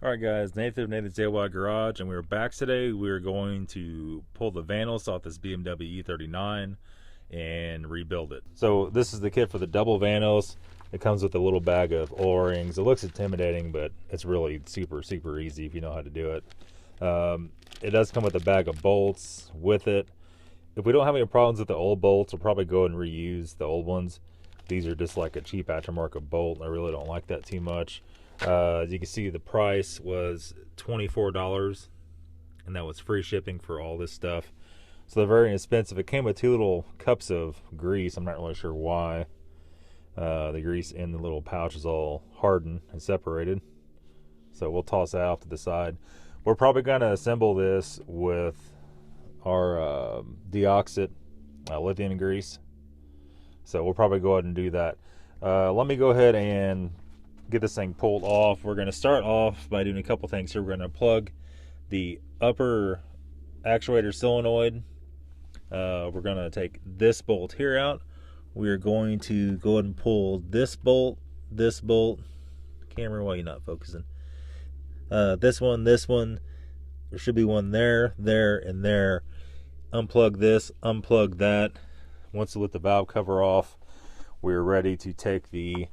Alright guys, Nathan of Nathan's DIY Garage, and we're back today. We're going to pull the VANOS off this BMW E39 and rebuild it. So this is the kit for the double VANOS. It comes with a little bag of O-rings. It looks intimidating, but it's really super easy if you know how to do it. It does come with a bag of bolts with it. If we don't have any problems with the old bolts, we'll probably go and reuse the old ones. These are just like a cheap aftermarket bolt. I really don't like that too much. As you can see, the price was $24, and that was free shipping for all this stuff. So they're very inexpensive. It came with 2 little cups of grease. I'm not really sure why. The grease in the little pouch is all hardened and separated. So we'll toss that off to the side. We're probably going to assemble this with our deoxit lithium grease. So we'll probably go ahead and do that. Let me go ahead and get this thing pulled off. We're going to start off by doing a couple things here. We're going to plug the upper actuator solenoid. We're going to take this bolt here out. We are going to go ahead and pull this bolt. Camera, why are you not focusing? This one. There should be one there, and there. Unplug this, unplug that. Once you let the valve cover off, we're ready to take the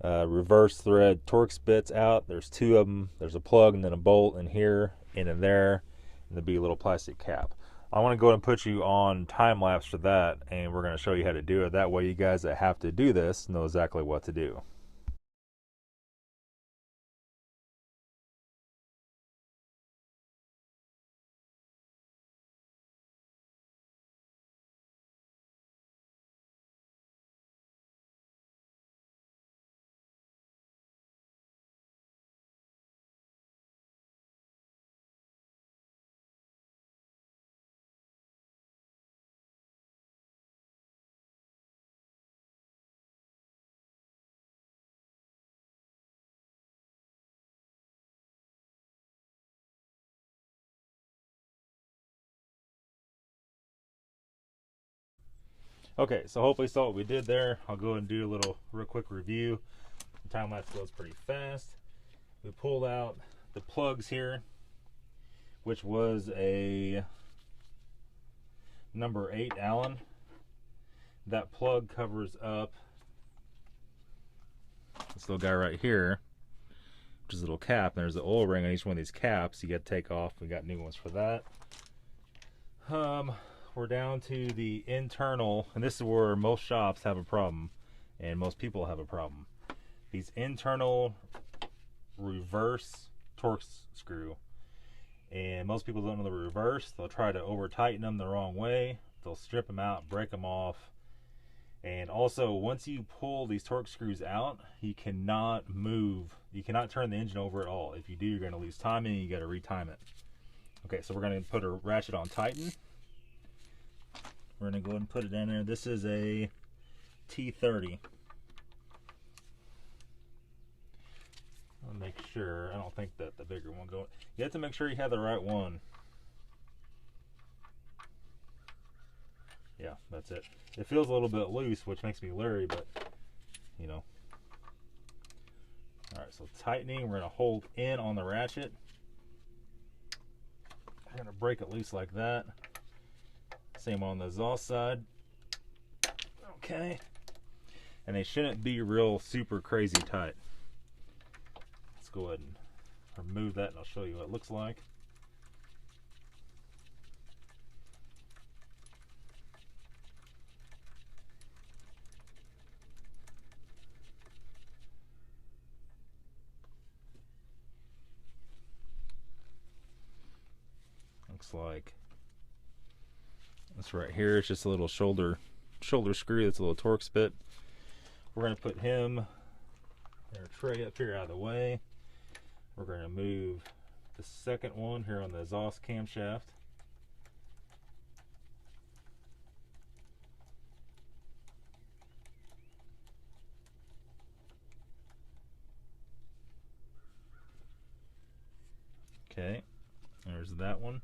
reverse thread Torx bits out. There's 2 of them. There's a plug and then a bolt in here and in there, and there'll be a little plastic cap. I want to go ahead and put you on time lapse for that, and we're going to show you how to do it. That way you guys that have to do this know exactly what to do. Okay, so hopefully you saw what we did there. I'll go and do a little real quick review. The time lapse goes pretty fast. We pulled out the plugs here, which was a number 8 Allen. That plug covers up this little guy right here, which is a little cap. And there's the oil ring on each one of these caps. You got to take off. We got new ones for that. We're down to the internal, and this is where most shops have a problem, and most people have a problem. These internal reverse Torx screw, and most people don't know the reverse. They'll try to over tighten them the wrong way. They'll strip them out, break them off. And also, once you pull these Torx screws out, you cannot turn the engine over at all. If you do, you're going to lose timing, and you got to retime it. Okay, so we're going to put a ratchet on tighten. We're going to go ahead and put it in there. This is a T30. I'll make sure. I don't think that the bigger one goes. You have to make sure you have the right one. Yeah, that's it. It feels a little bit loose, which makes me leery, but you know. Alright, so tightening. We're going to hold in on the ratchet. I'm going to break it loose like that. Same on the exhaust side. Okay. And they shouldn't be real super crazy tight. Let's go ahead and remove that, and I'll show you what it looks like. Looks like this right here. It's just a little shoulder screw. That's a little Torx bit. We're going to put him in our tray up here out of the way. We're going to move the second one here on the exhaust camshaft. Okay, there's that one.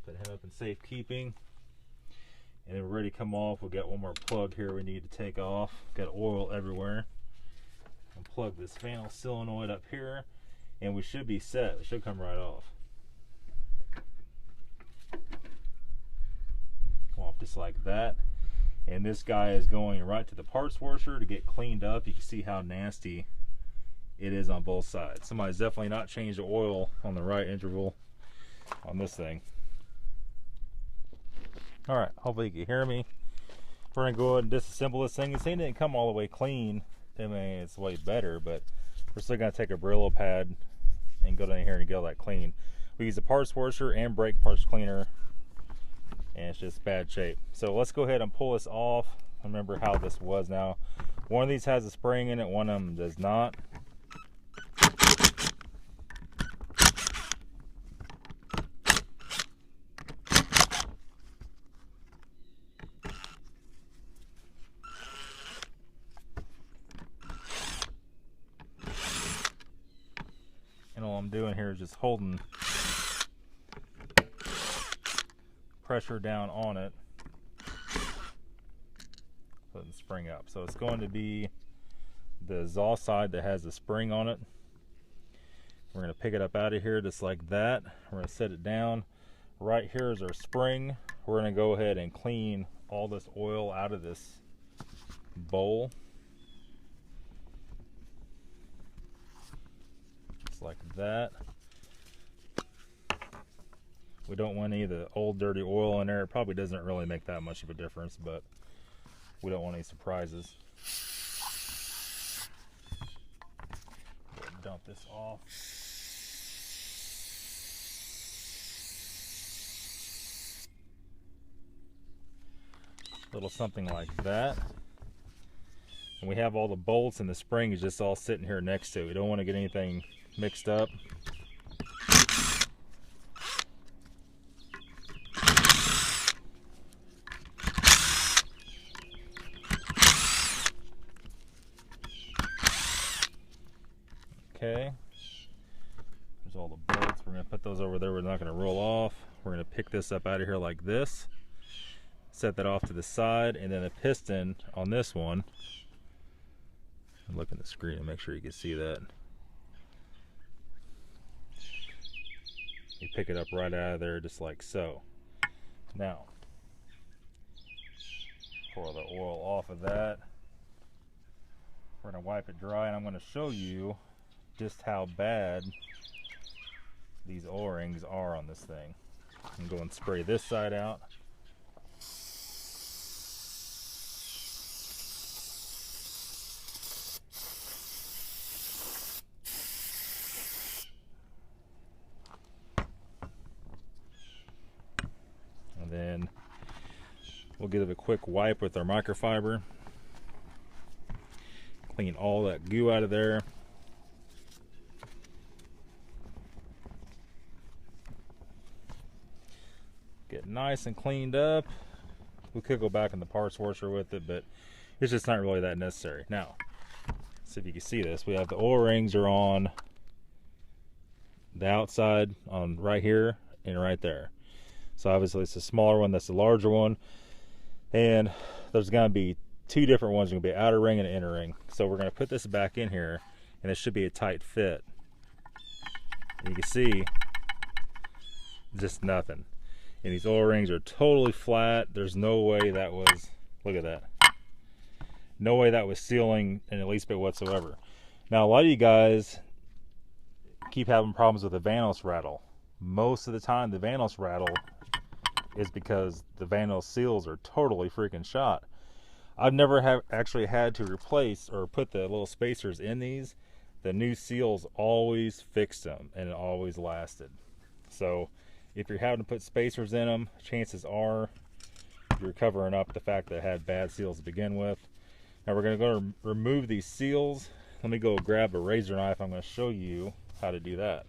Put him up in safekeeping. And then we're ready to come off. We've got one more plug here we need to take off. Got oil everywhere. Unplug this VANOS solenoid up here. and we should be set. It should come right off. Come off just like that. And this guy is going right to the parts washer to get cleaned up. You can see how nasty it is on both sides. Somebody's definitely not changed the oil on the right interval on this thing. Alright, hopefully you can hear me. We're going to go ahead and disassemble this thing. This thing didn't come all the way clean. I mean, it's way better, but we're still going to take a Brillo pad and go down here and get all that clean. We use a parts washer and brake parts cleaner, and it's just bad shape. So let's go ahead and pull this off. Remember how this was now. One of these has a spring in it, one of them does not. And all I'm doing here is just holding pressure down on it, putting the spring up. So it's going to be the exhaust side that has the spring on it. We're going to pick it up out of here just like that. We're going to set it down. Right here is our spring. We're going to go ahead and clean all this oil out of this bowl. Just like that. We don't want any of the old dirty oil in there. It probably doesn't really make that much of a difference, but we don't want any surprises. Dump this off. A little something like that. And we have all the bolts and the spring is just all sitting here next to it. We don't want to get anything mixed up. Okay, there's all the bolts. We're going to put those over there. We're not going to roll off. We're going to pick this up out of here like this. Set that off to the side, and then the piston on this one. Look at the screen and make sure you can see that. You pick it up right out of there just like so. Now, pour the oil off of that. We're going to wipe it dry, and I'm going to show you just how bad these O-rings are on this thing. I'm going to spray this side out. And then we'll give it a quick wipe with our microfiber. Clean all that goo out of there. Get nice and cleaned up. We could go back in the parts washer with it, but it's just not really that necessary. Now, see if you can see this. We have the O-rings are on the outside, on right here and right there. So obviously it's a smaller one, that's the larger one. And there's gonna be two different ones. There's gonna be an outer ring and an inner ring. So we're gonna put this back in here, and it should be a tight fit. You can see just nothing. And these O-rings are totally flat. There's no way that was, look at that. No way that was sealing in the least bit whatsoever. Now, a lot of you guys keep having problems with the VANOS rattle. Most of the time, the VANOS rattle is because the VANOS seals are totally freaking shot. I've never actually had to replace or put the little spacers in these. The new seals always fixed them, and it always lasted. So if you're having to put spacers in them, chances are you're covering up the fact that it had bad seals to begin with. Now we're going to go remove these seals. Let me go grab a razor knife. I'm going to show you how to do that.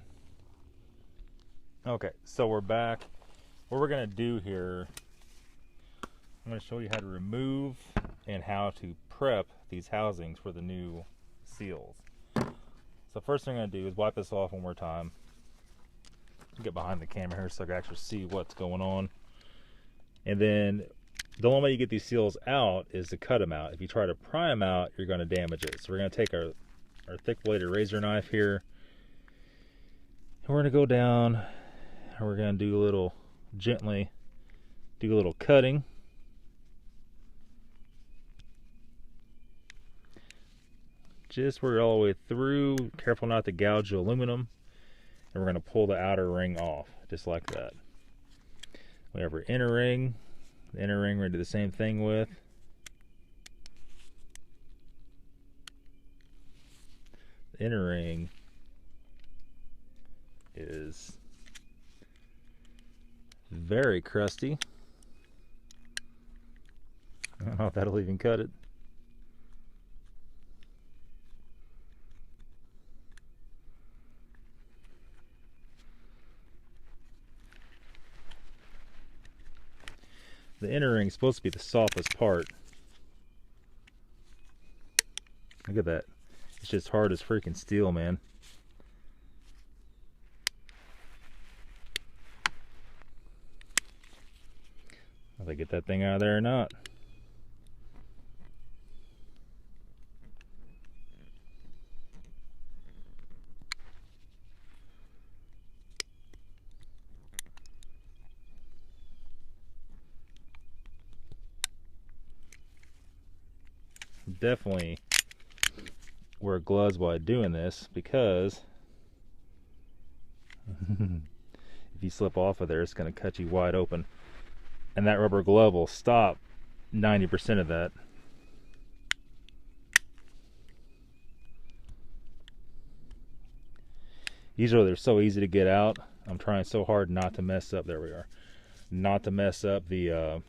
Okay, so we're back. What we're going to do here, I'm going to show you how to remove and how to prep these housings for the new seals. So first thing I'm going to do is wipe this off one more time. Get behind the camera here so I can actually see what's going on. And then the only way you get these seals out is to cut them out. If you try to pry them out, you're going to damage it. So we're going to take our thick bladed razor knife here, And we're going to go down and we're going to do a little, gently, do a little cutting. Just work all the way through. Careful not to gouge the aluminum. And we're going to pull the outer ring off, just like that. We have our inner ring. The inner ring we're going to do the same thing with. The inner ring is very crusty. I don't know if that'll even cut it. The inner ring is supposed to be the softest part. Look at that. It's just hard as freaking steel, man. If I get that thing out of there or not. Definitely wear gloves while doing this, because if you slip off of there, it's going to cut you wide open, and that rubber glove will stop 90% of that. Usually they're so easy to get out. I'm trying so hard not to mess up. There we are. Not to mess up the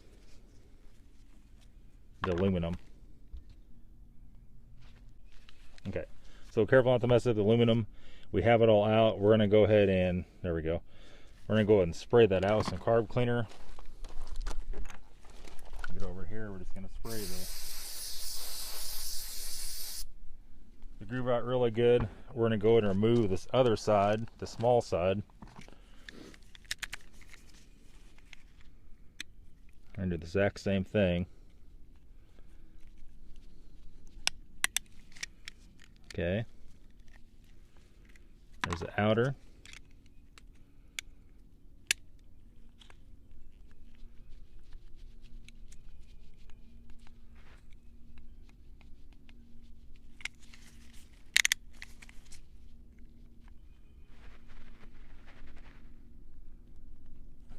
aluminum. Okay, so careful not to mess up the aluminum. We have it all out. We're going to go ahead and, there we go. We're going to go ahead and spray that out with some carb cleaner. Get over here, we're just going to spray the groove out really good. We're going to go ahead and remove this other side, the small side. And do the exact same thing. Okay, there's the outer.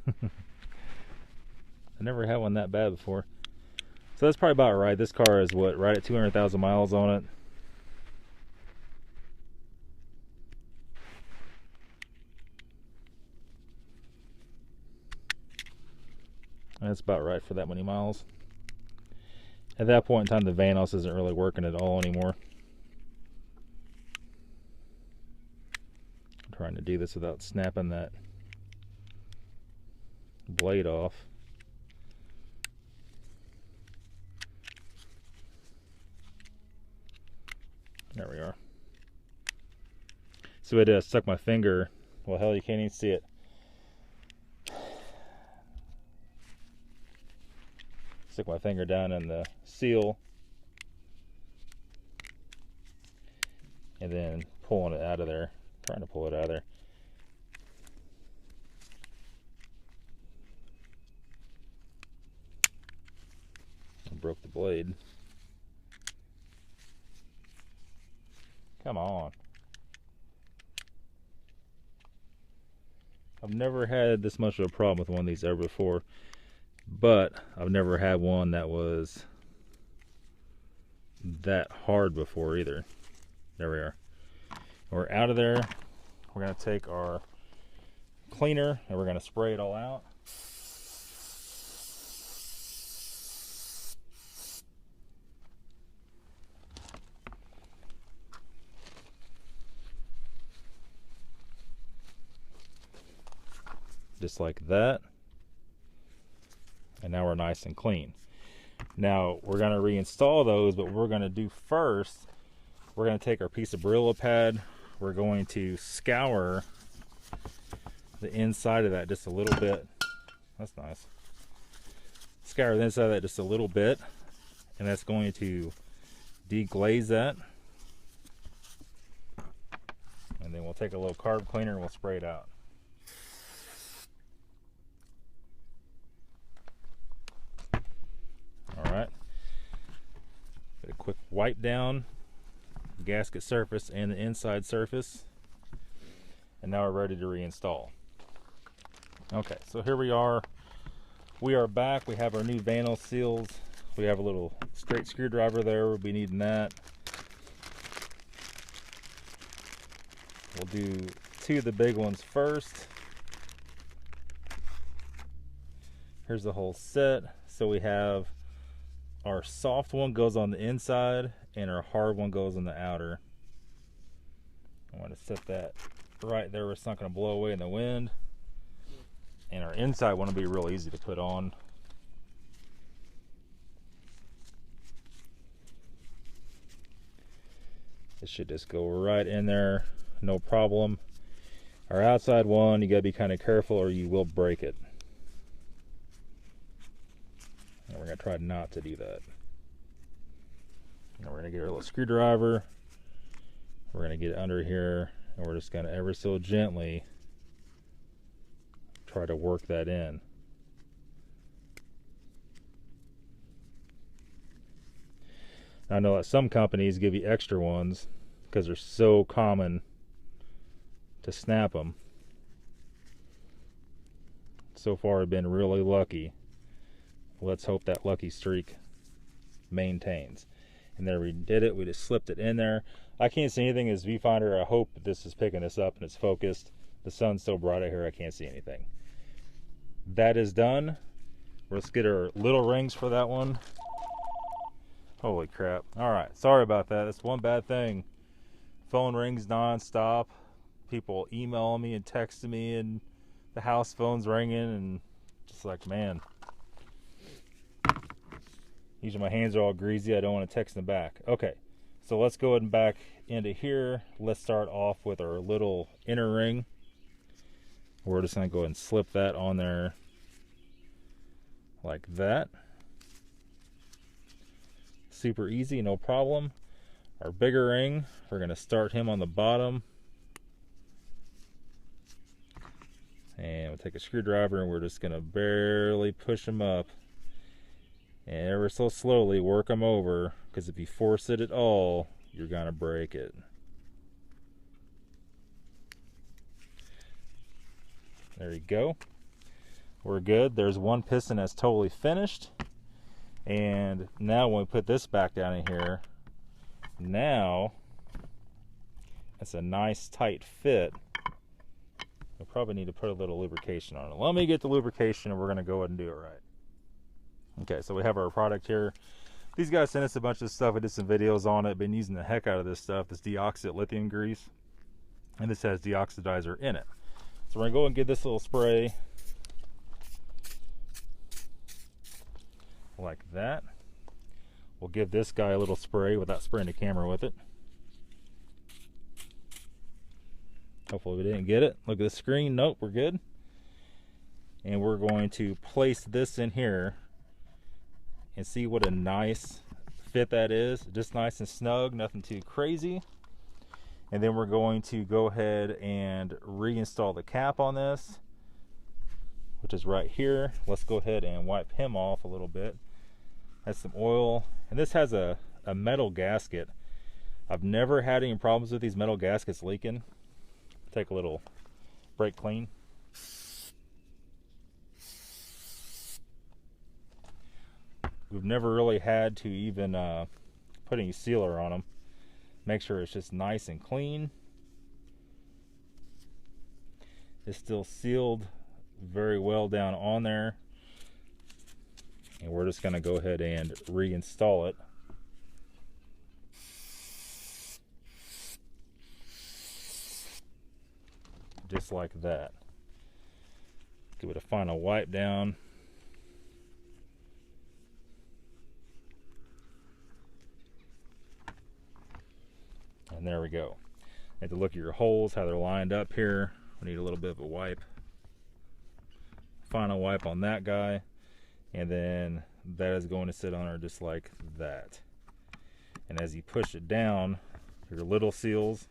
I never had one that bad before. So that's probably about right. This car is what, right at 200,000 miles on it. That's about right for that many miles. At that point in time, the VANOS isn't really working at all anymore. I'm trying to do this without snapping that blade off. There we are. So it stuck my finger. Well, hell, you can't even see it. Stick my finger down in the seal and then pulling it out of there, trying to pull it out of there. I broke the blade. Come on. I've never had this much of a problem with one of these ever before. But I've never had one that was that hard before either. There we are. We're out of there. We're going to take our cleaner and we're going to spray it all out. Just like that. And now we're nice and clean. Now we're going to reinstall those, but what we're going to do first, we're going to take our piece of Brillo pad. We're going to scour the inside of that just a little bit. That's nice. Scour the inside of that just a little bit, and that's going to deglaze that. And And then we'll take a little carb cleaner and we'll spray it out. Alright. A quick wipe down the gasket surface and the inside surface. And now we're ready to reinstall. Okay, so here we are. We are back. We have our new VANOS seals. We have a little straight screwdriver there. We'll be needing that. We'll do 2 of the big ones first. Here's the whole set. So we have our soft one goes on the inside and our hard one goes on the outer. I want to set that right there where it's not going to blow away in the wind. And our inside one will be real easy to put on. It should just go right in there, no problem. Our outside one, you got to be kind of careful or you will break it. And we're going to try not to do that. Now we're going to get our little screwdriver. We're going to get it under here, and we're just going to ever so gently try to work that in. I know that some companies give you extra ones because they're so common to snap them. So far I've been really lucky. Let's hope that lucky streak maintains. And there we did it. We just slipped it in there. I can't see anything as viewfinder. I hope this is picking this up and it's focused. The sun's so bright out here I can't see anything. That is done. Let's get our little rings for that one. Holy crap. Alright, sorry about that. That's one bad thing. Phone rings non-stop. People email me and texting me and the house phone's ringing and just like, man. Usually my hands are all greasy. I don't want to text them back. Okay, so let's go ahead and back into here. Let's start off with our little inner ring. We're just going to go ahead and slip that on there like that. Super easy, no problem. Our bigger ring, we're going to start him on the bottom. And we'll take a screwdriver and we're just going to barely push him up. And ever so slowly work them over, because if you force it at all, you're going to break it. There you go. We're good. There's one piston that's totally finished. And now when we put this back down in here, now it's a nice tight fit. We'll probably need to put a little lubrication on it. Let me get the lubrication and we're going to go ahead and do it right. Okay, so we have our product here. These guys sent us a bunch of stuff. I did some videos on it. Been using the heck out of this stuff, this deoxit lithium grease. And this has deoxidizer in it. So we're going to go and get this little spray. Like that. We'll give this guy a little spray without spraying the camera with it. Hopefully we didn't get it. Look at the screen. Nope, we're good. And we're going to place this in here and see what a nice fit that is. Just nice and snug, nothing too crazy. And then we're going to go ahead and reinstall the cap on this, which is right here. Let's go ahead and wipe him off a little bit. That's some oil. And this has a metal gasket. I've never had any problems with these metal gaskets leaking. Take a little brake clean. We've never really had to even put any sealer on them. Make sure it's just nice and clean. It's still sealed very well down on there. And we're just going to go ahead and reinstall it. Just like that. Give it a final wipe down. And there we go. Have to look at your holes, how they're lined up here. We need a little bit of a wipe. Final wipe on that guy. And then that is going to sit on her just like that. And as you push it down, your little seals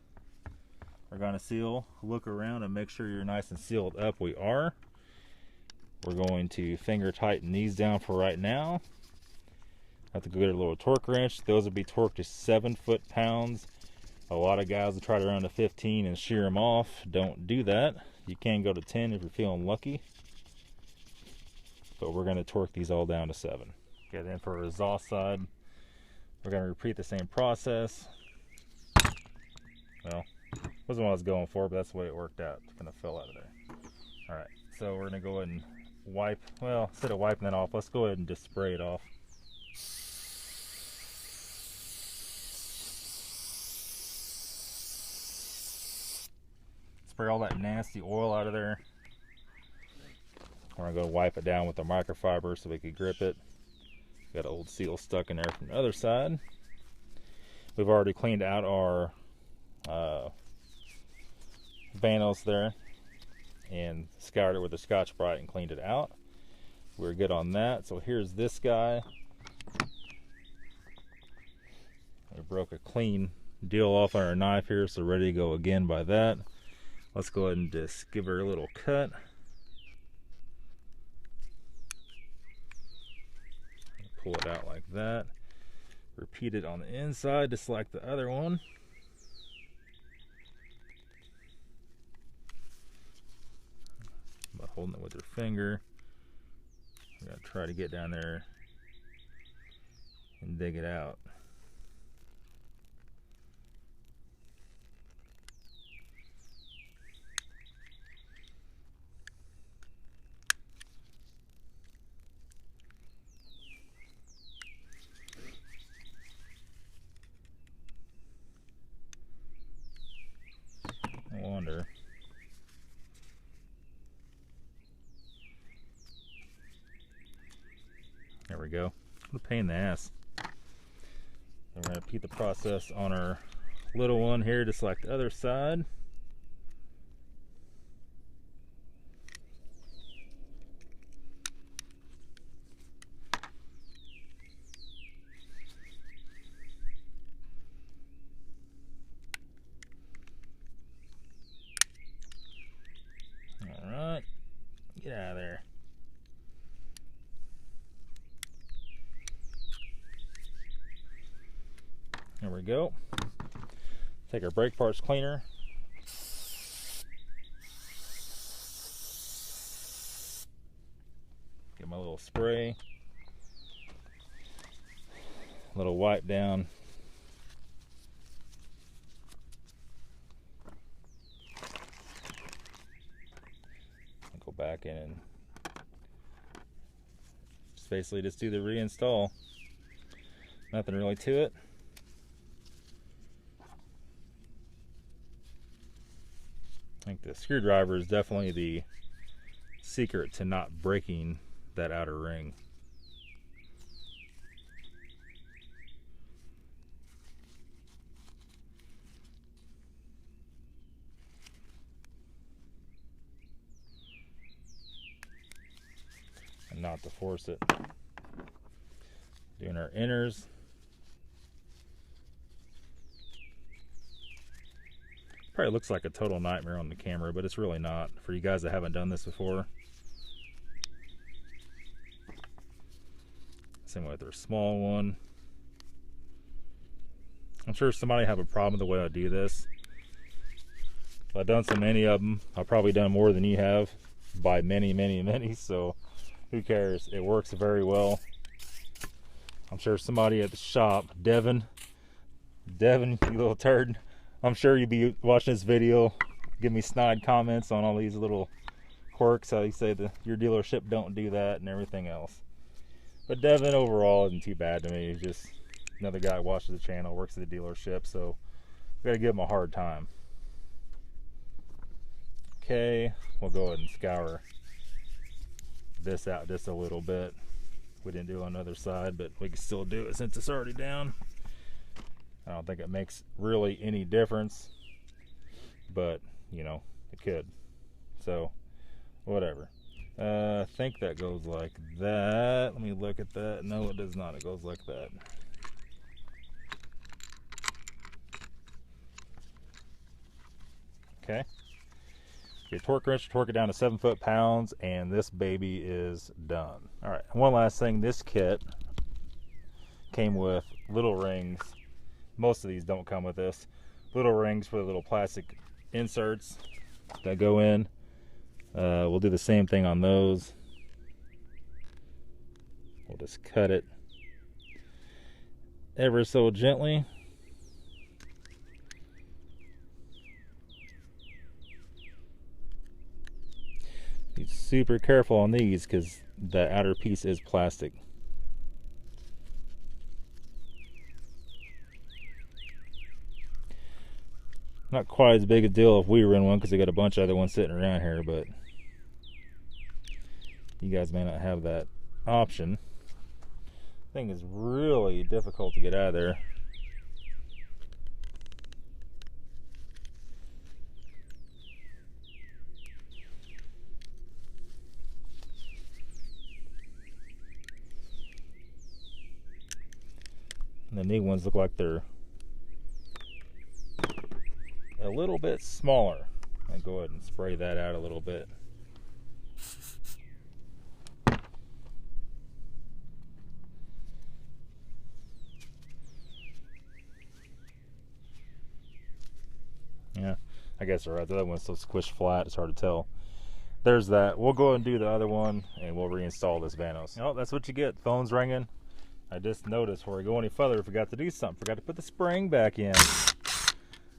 We're going to seal, look around and make sure you're nice and sealed up. We are. We're going to finger tighten these down for right now. Have to go get a little torque wrench. Those will be torqued to 7 foot-pounds. A lot of guys will try to run to 15 and shear them off. Don't do that. You can go to 10 if you're feeling lucky. But we're going to torque these all down to 7. Okay, then for our exhaust side, we're going to repeat the same process. Well, wasn't what I was going for, but that's the way it worked out. It's going to fill out of there. Alright, so we're going to go ahead and wipe. Well, instead of wiping that off, let's go ahead and just spray it off. Spray all that nasty oil out of there. We're going to wipe it down with the microfiber so we can grip it. Got an old seal stuck in there from the other side. We've already cleaned out our VANOS there and scoured it with a Scotch-Brite and cleaned it out. We're good on that. So here's this guy. We broke a clean deal off on our knife here, so ready to go again by that. Let's go ahead and just give her a little cut. Pull it out like that. Repeat it on the inside just like the other one. By holding it with your finger. You gotta try to get down there and dig it out. I wonder. There we go. What a pain in the ass. We're going to repeat the process on our little one here, just like the other side. Alright, get out of there. There we go. Take our brake parts cleaner. Get my little spray. Little wipe down. Go back in and just basically just do the reinstall. Nothing really to it. I think the screwdriver is definitely the secret to not breaking that outer ring. And not to force it. Doing our inners. Probably looks like a total nightmare on the camera, but it's really not for you guys that haven't done this before. Same with their small one. I'm sure somebody have a problem with the way I do this. I've done so many of them. I've probably done more than you have by many, so who cares? It works very well. I'm sure somebody at the shop, Devin, you little turd, I'm sure you'll be watching this video, give me snide comments on all these little quirks, how you say that your dealership don't do that and everything else. But Devin overall isn't too bad to me. He's just another guy who watches the channel, works at the dealership, so we gotta give him a hard time. Okay, we'll go ahead and scour this out just a little bit. We didn't do it on the other side, but we can still do it since it's already down. I don't think it makes really any difference, but you know, it could. So whatever. I think that goes like that. Let me look at that. No, it does not. It goes like that. Okay. Your torque wrench, torque it down to 7 foot-pounds, and this baby is done. All right, one last thing. This kit came with little rings. Most of these don't come with this. Little rings for the little plastic inserts that go in. We'll do the same thing on those. We'll just cut it ever so gently. Be super careful on these because the outer piece is plastic. Not quite as big a deal if we were in one because we got a bunch of other ones sitting around here, but you guys may not have that option. Thing is really difficult to get out of there. And the new ones look like they're a little bit smaller. I'll go ahead and spray that out a little bit. Yeah, I guess they're right. The other one's so squished flat, it's hard to tell. There's that. We'll go ahead and do the other one, and we'll reinstall this VANOS. Oh, that's what you get. Phone's ringing. I just noticed before we go any further, I forgot to do something. Forgot to put the spring back in.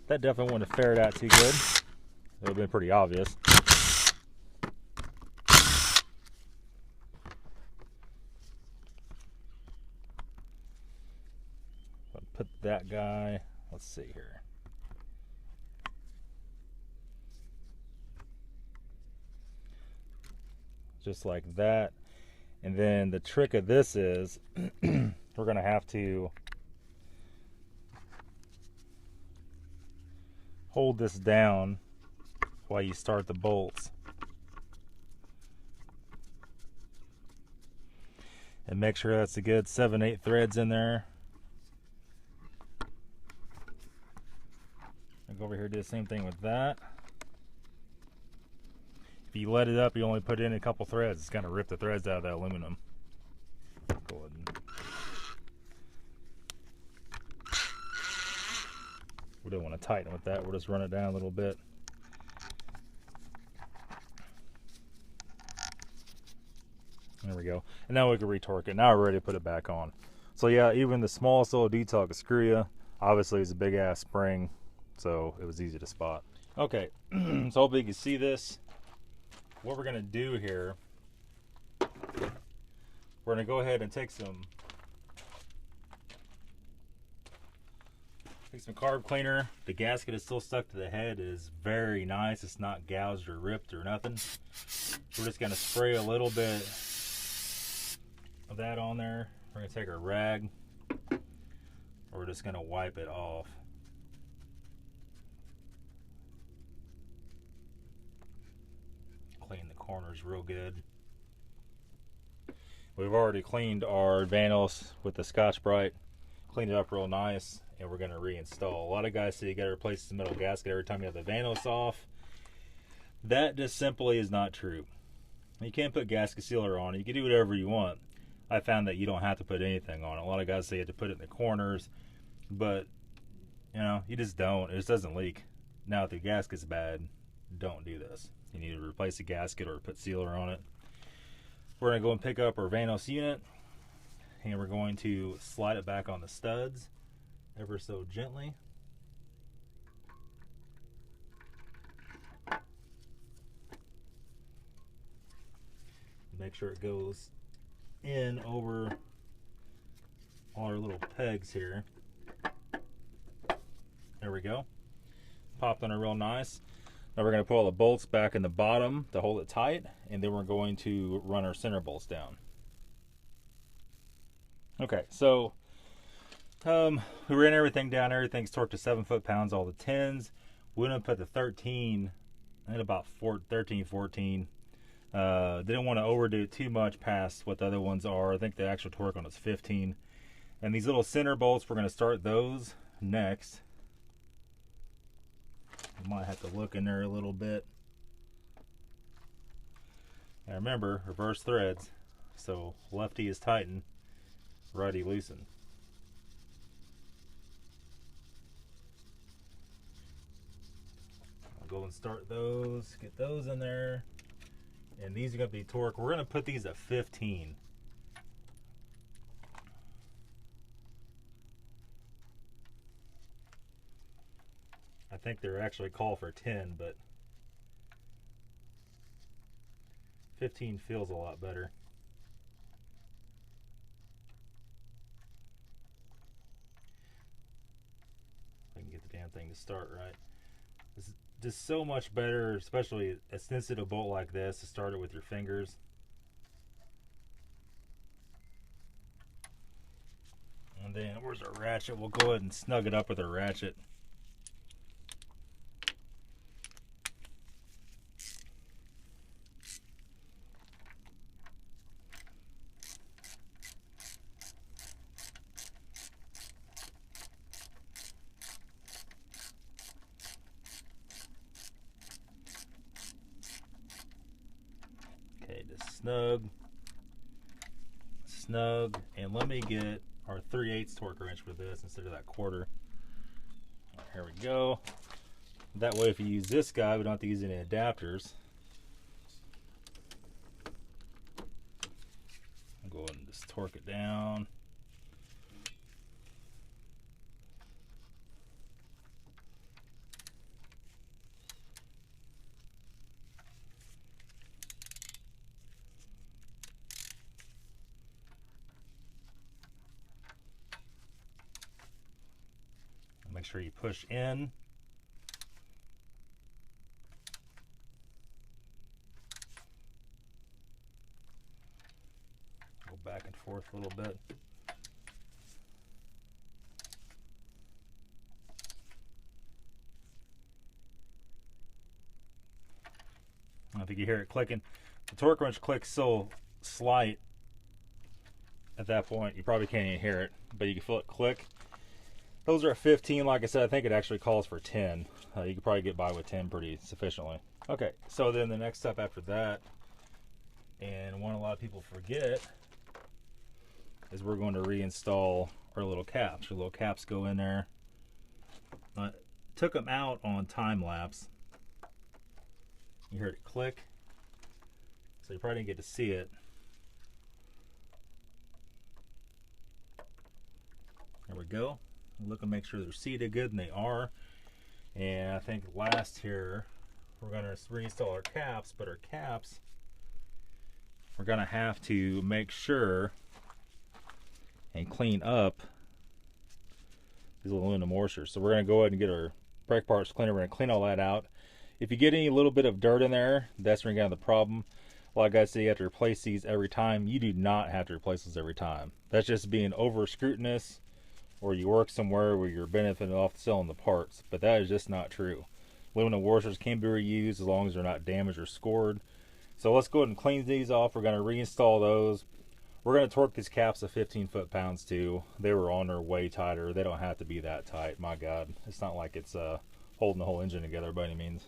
That definitely wouldn't have fared out too good. It would have been pretty obvious. Put that guy, let's see here. Just like that. And then the trick of this is we're going to have to hold this down while you start the bolts. And make sure that's a good 7/8 threads in there. I'll go over here and do the same thing with that. If you let it up, you only put in a couple threads. It's going to rip the threads out of that aluminum. Go ahead and... We don't want to tighten with that. We'll just run it down a little bit. There we go. And now we can retorque it. Now we're ready to put it back on. So yeah, even the smallest little detail could screw you. Obviously it's a big ass spring, so it was easy to spot. Okay, so hopefully you can see this. What we're gonna do here, we're gonna go ahead and take some carb cleaner. The gasket is still stuck to the head. It is very nice. It's not gouged or ripped or nothing. We're just gonna spray a little bit of that on there. We're gonna take our rag. We're just gonna wipe it off. Clean the corners real good. We've already cleaned our VANOS with the Scotch-Brite, cleaned it up real nice, and we're going to reinstall. A lot of guys say you got to replace the metal gasket every time you have the VANOS off. That just simply is not true. You can't put gasket sealer on it. You can do whatever you want. I found that you don't have to put anything on it. A lot of guys say you have to put it in the corners, but you know, you just don't. It just doesn't leak. Now if the gasket's bad, don't do this. You need to replace the gasket or put sealer on it. We're going to go and pick up our VANOS unit, and we're going to slide it back on the studs ever so gently. Make sure it goes in over all our little pegs here. There we go. Popped on it real nice. Now we're going to put all the bolts back in the bottom to hold it tight, and then we're going to run our center bolts down. Okay, so we ran everything down. Everything's torqued to 7 foot-pounds, all the 10s. We didn't put the 13 at about 13, 14. Didn't want to overdo it too much past what the other ones are. I think the actual torque on it's 15. And these little center bolts, we're going to start those next. You might have to look in there a little bit. Now remember, reverse threads. So lefty is tighten, righty loosen. I'll go and start those, get those in there. And these are going to be torque. We're going to put these at 15. I think they're actually called for 10, but 15 feels a lot better. I can get the damn thing to start right. This is just so much better, especially a sensitive bolt like this, to start it with your fingers. And then where's our ratchet? We'll go ahead and snug it up with our ratchet. Snug, and let me get our 3/8 torque wrench for this instead of that quarter. Right, here we go. That way if you use this guy, we don't have to use any adapters. I'll go ahead and just torque it down. Make sure you push in. Go back and forth a little bit. I don't think you hear it clicking. The torque wrench clicks so slight at that point, you probably can't even hear it, but you can feel it click. Those are at 15. Like I said, I think it actually calls for 10. You could probably get by with 10 pretty sufficiently. Okay, so then the next step after that, and one a lot of people forget, is we're going to reinstall our little caps. Our little caps go in there. Took them out on time lapse. You heard it click, so you probably didn't get to see it. There we go. Look and make sure they're seated good, and they are. And I think last here, we're going to reinstall our caps, but our caps, we're going to have to make sure and clean up these aluminum washers. So we're going to go ahead and get our brake parts cleaner. We're going to clean all that out. If you get any little bit of dirt in there, that's when you got the problem. Like I said, you have to replace these every time. You do not have to replace these every time. That's just being over scrutinous, or you work somewhere where you're benefiting off selling the parts, but that is just not true. Aluminum washers can be reused as long as they're not damaged or scored. So let's go ahead and clean these off. We're going to reinstall those. We're going to torque these caps to 15 foot-pounds too. They were on there way tighter. They don't have to be that tight. My God, it's not like it's holding the whole engine together by any means.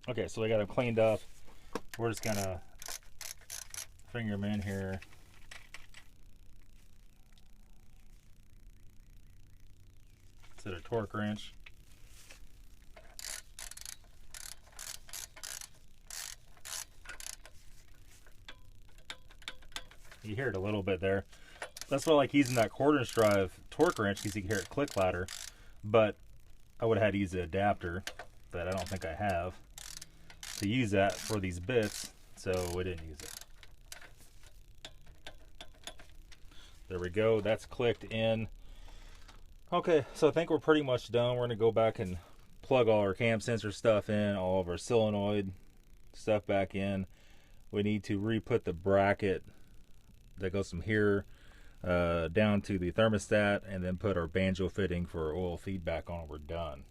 Okay, so we got them cleaned up. We're just going to finger them in here. To the torque wrench. You hear it a little bit there. That's why I like using that quarter-inch drive torque wrench, because you can hear it click louder. But I would have had to use the adapter that I don't think I have to use that for these bits, so we didn't use it. There we go. That's clicked in. Okay, so I think we're pretty much done. We're going to go back and plug all our cam sensor stuff in, all of our solenoid stuff back in. We need to re-put the bracket that goes from here down to the thermostat, and then put our banjo fitting for our oil feedback on. We're done.